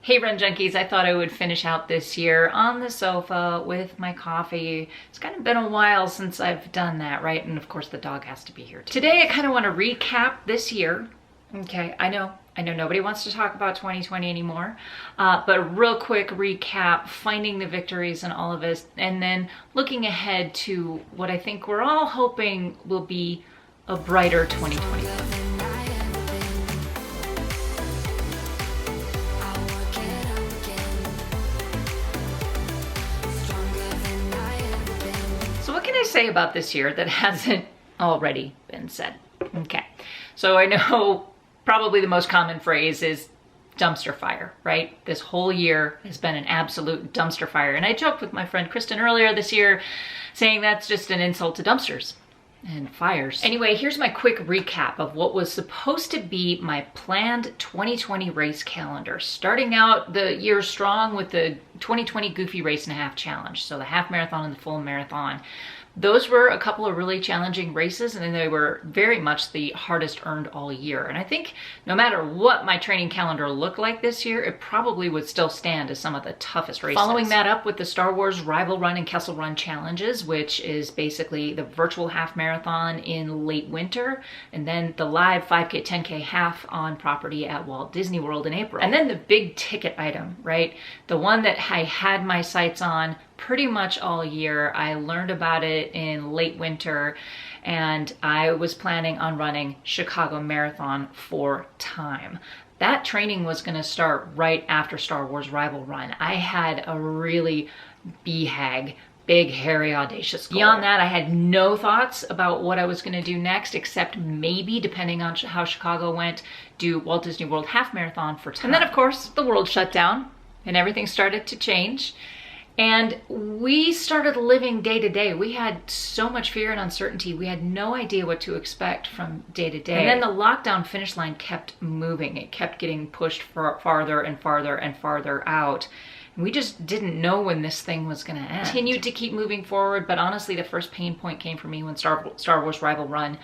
Hey Run Junkies, I thought I would finish out this year on the sofa with my coffee. It's kind of been a while since I've done that, right? And of course the dog has to be here too. Today I kind of want to recap this year. Okay, I know nobody wants to talk about 2020 anymore, but real quick recap, finding the victories in all of this, and then looking ahead to what I think we're all hoping will be a brighter 2021. Say about this year that hasn't already been said. Okay, so I know probably the most common phrase is dumpster fire, right? This whole year has been an absolute dumpster fire. And I joked with my friend Kristen earlier this year saying that's just an insult to dumpsters and fires. Anyway, here's my quick recap of what was supposed to be my planned 2020 race calendar. Starting out the year strong with the 2020 Goofy Race and a Half Challenge. So the half marathon and the full marathon. Those were a couple of really challenging races, and they were very much the hardest earned all year. And I think no matter what my training calendar looked like this year, it probably would still stand as some of the toughest races. Following that up with the Star Wars Rival Run and Kessel Run challenges, which is basically the virtual half marathon in late winter, and then the live 5K, 10K half on property at Walt Disney World in April. And then the big ticket item, right? The one that I had my sights on pretty much all year. I learned about it in late winter, and I was planning on running Chicago Marathon for time. That training was going to start right after Star Wars Rival Run. I had a really BHAG, big, hairy, audacious goal. Beyond that, I had no thoughts about what I was going to do next, except maybe, depending on how Chicago went, do Walt Disney World Half Marathon for time. And then, of course, the world shut down and everything started to change. And we started living day to day. We had so much fear and uncertainty. We had no idea what to expect from day to day. And then the lockdown finish line kept moving. It kept getting pushed farther and farther and farther out. And we just didn't know when this thing was going to end. Continued to keep moving forward, but honestly, the first pain point came for me when Star Wars Rival Run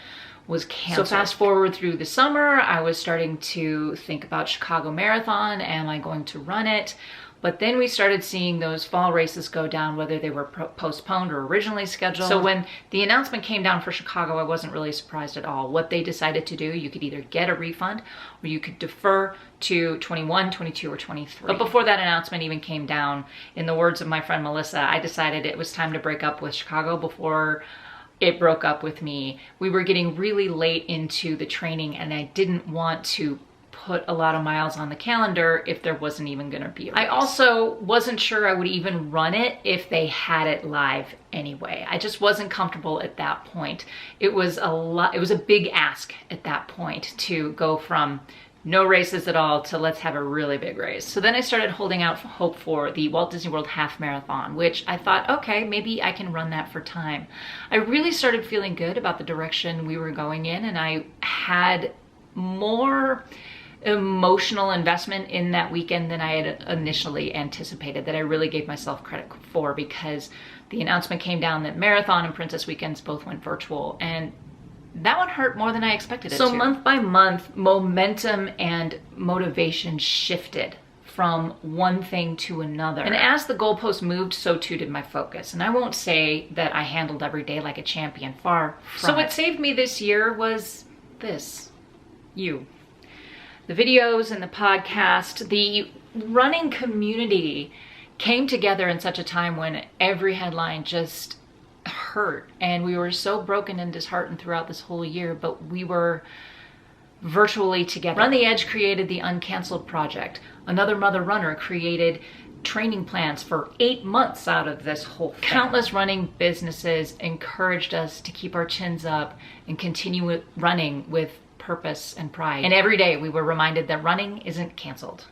was canceled. So fast forward through the summer, I was starting to think about Chicago Marathon. Am I going to run it? But then we started seeing those fall races go down, whether they were postponed or originally scheduled. So when the announcement came down for Chicago, I wasn't really surprised at all. What they decided to do, you could either get a refund or you could defer to 21, 22, or 23. But before that announcement even came down, in the words of my friend Melissa, I decided it was time to break up with Chicago before it broke up with me. We were getting really late into the training, and I didn't want to put a lot of miles on the calendar if there wasn't even going to be a race. I also wasn't sure I would even run it if they had it live anyway. I just wasn't comfortable at that point. It was a big ask at that point to go from no races at all to let's have a really big race. So then I started holding out hope for the Walt Disney World Half Marathon, which I thought, okay, maybe I can run that for time. I really started feeling good about the direction we were going in, and I had more emotional investment in that weekend than I had initially anticipated, that I really gave myself credit for, because the announcement came down that Marathon and Princess Weekends both went virtual, and that one hurt more than I expected it to. So month by month, momentum and motivation shifted from one thing to another. And as the goalpost moved, so too did my focus. And I won't say that I handled every day like a champion, far from it. So what saved me this year was this, you. The videos and the podcast, the running community came together in such a time when every headline just hurt, and we were so broken and disheartened throughout this whole year, but we were virtually together. Run the Edge created the Uncanceled Project. Another Mother Runner created training plans for 8 months out of this whole thing. Countless running businesses encouraged us to keep our chins up and continue running with purpose and pride. And every day we were reminded that running isn't canceled.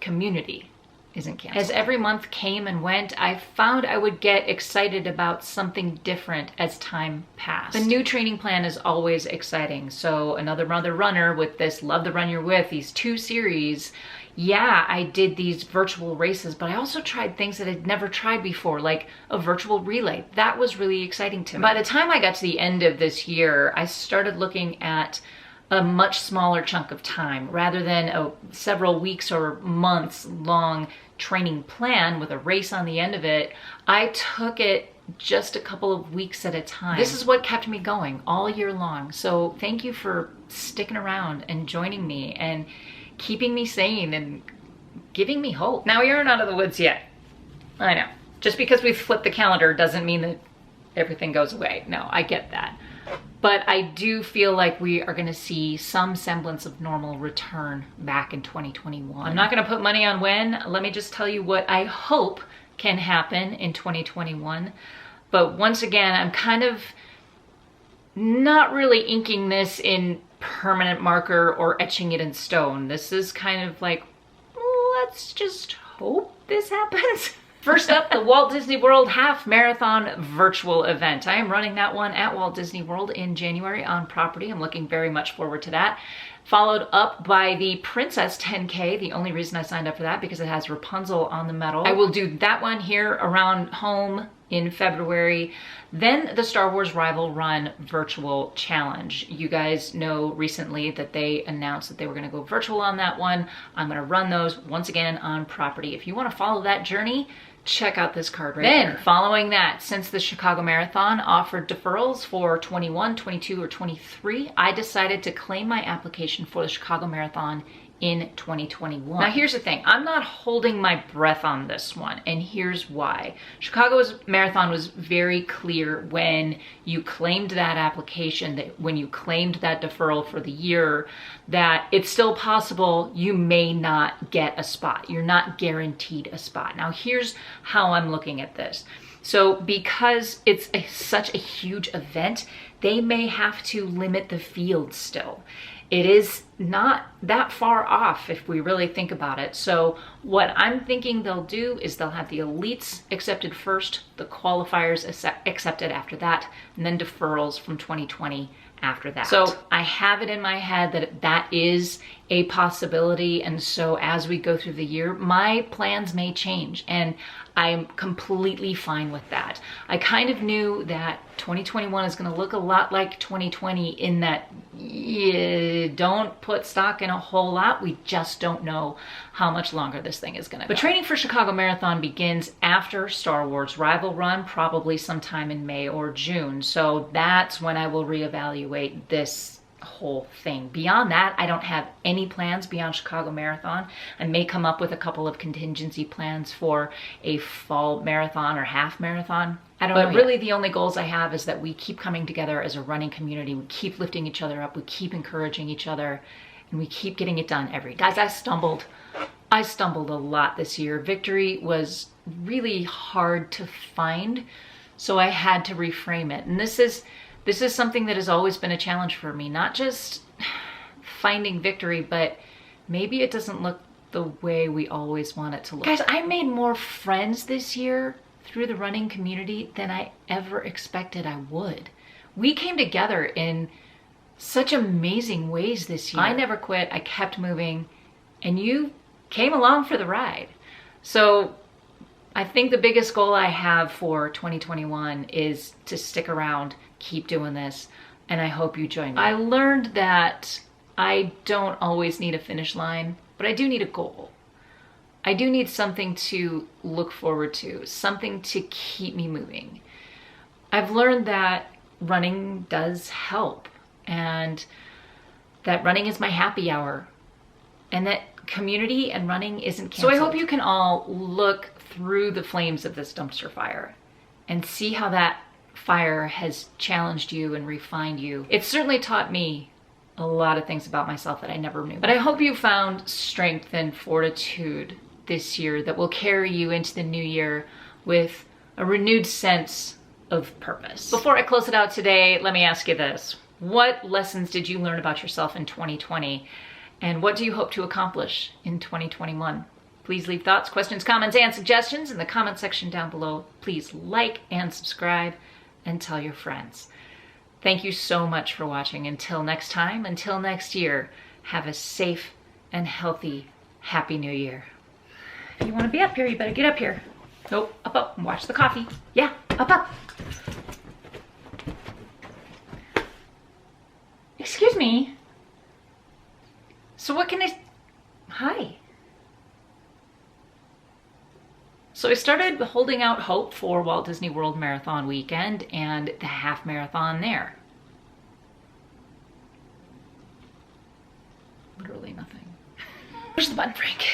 Community isn't canceled. As every month came and went, I found I would get excited about something different as time passed. The new training plan is always exciting. So Another Mother Runner with this Love the Run You're With, these 2 series, yeah, I did these virtual races, but I also tried things that I'd never tried before, like a virtual relay. That was really exciting to me. By the time I got to the end of this year, I started looking at a much smaller chunk of time rather than a several weeks or months long training plan with a race on the end of it. I took it just a couple of weeks at a time. This is what kept me going all year long. So thank you for sticking around and joining me and keeping me sane and giving me hope. Now, we aren't out of the woods yet. I know. Just because we've flipped the calendar doesn't mean that everything goes away. No, I get that. But I do feel like we are going to see some semblance of normal return back in 2021. I'm not going to put money on when. Let me just tell you what I hope can happen in 2021. But once again, I'm kind of not really inking this in permanent marker or etching it in stone. This is kind of like, let's just hope this happens. First up, the Walt Disney World Half Marathon virtual event. I am running that one at Walt Disney World in January on property. I'm looking very much forward to that. Followed up by the Princess 10K. The only reason I signed up for that because it has Rapunzel on the medal. I will do that one here around home in February. Then the Star Wars Rival Run virtual challenge. You guys know recently that they announced that they were going to go virtual on that one. I'm going to run those once again on property. If you want to follow that journey, check out this card right there. Then, following that, since the Chicago Marathon offered deferrals for 21, 22, or 23, I decided to claim my application for the Chicago Marathon in 2021. Now, here's the thing. I'm not holding my breath on this one, and here's why. Chicago's Marathon was very clear when you claimed that application, that when you claimed that deferral for the year, that it's still possible you may not get a spot. You're not guaranteed a spot. Now, here's how I'm looking at this. So because it's such a huge event, they may have to limit the field still. It is not that far off if we really think about it. So what I'm thinking they'll do is they'll have the elites accepted first, the qualifiers accepted after that, and then deferrals from 2020 after that. So I have it in my head that that is a possibility. And so as we go through the year, my plans may change, and I'm completely fine with that. I kind of knew that 2021 is going to look a lot like 2020 in that you don't put stock in a whole lot. We just don't know how much longer this thing is going to go. But training for Chicago Marathon begins after Star Wars Rival Run, probably sometime in May or June. So that's when I will reevaluate this whole thing. Beyond that, I don't have any plans beyond Chicago Marathon. I may come up with a couple of contingency plans for a fall marathon or half marathon. I don't know. But really the only goals I have is that we keep coming together as a running community. We keep lifting each other up. We keep encouraging each other, and we keep getting it done every day. Guys, I stumbled a lot this year. Victory was really hard to find, so I had to reframe it. And this is something that has always been a challenge for me, not just finding victory, but maybe it doesn't look the way we always want it to look. Guys, I made more friends this year through the running community than I ever expected I would. We came together in such amazing ways this year. I never quit, I kept moving, and you came along for the ride. So I think the biggest goal I have for 2021 is to stick around, keep doing this, and I hope you join me. I learned that I don't always need a finish line, but I do need a goal. I do need something to look forward to, something to keep me moving. I've learned that running does help, and that running is my happy hour, and that community and running isn't canceled. So I hope you can all look through the flames of this dumpster fire and see how that fire has challenged you and refined you. It's certainly taught me a lot of things about myself that I never knew. But I hope you found strength and fortitude this year that will carry you into the new year with a renewed sense of purpose. Before I close it out today, let me ask you this. What lessons did you learn about yourself in 2020? And what do you hope to accomplish in 2021? Please leave thoughts, questions, comments, and suggestions in the comment section down below. Please like and subscribe and tell your friends. Thank you so much for watching. Until next time, until next year, have a safe and healthy, happy new year. If you want to be up here, you better get up here. Nope, up, and watch the coffee. Yeah, up. Excuse me. So what can I, hi. So I started holding out hope for Walt Disney World Marathon weekend and the half marathon there. Literally nothing. Push the button, Frank.